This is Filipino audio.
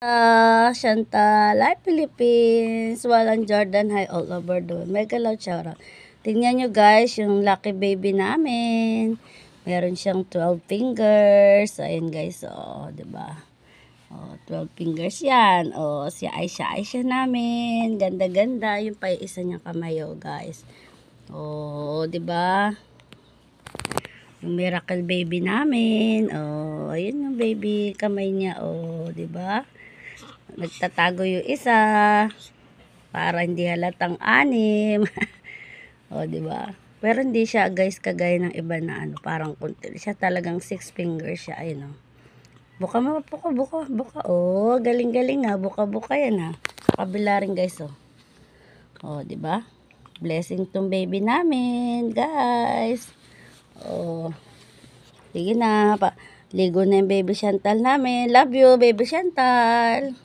Chantal, hi Philippines, walang Jordan, hi all over the world. Mega love shoutout. Tingnan nyo guys, yung lucky baby namin. Meron siyang 12 fingers. Ayan guys, oh, diba? Oh, 12 fingers yan. Oh, si Aisha namin. Ganda-ganda. Yung pa yung isa niyang kamay, oh guys. Oh, diba? Yung miracle baby namin. Oh, ayun yung baby kamay niya. Oh, diba? Nagtatago yung isa para hindi halatang anim. O, di ba? Pero hindi siya guys kagaya ng iba na ano, parang kunti. Siya talagang 6 fingers siya. Ayun o. Buka mo, buka. Oh, galing-galing ha. Buka yan ha. Sa kabila rin guys oh. Oh, di ba? Blessing tong baby namin, guys. Oh, sige na. Ligo na yung baby Chantal namin. Love you, baby Chantal.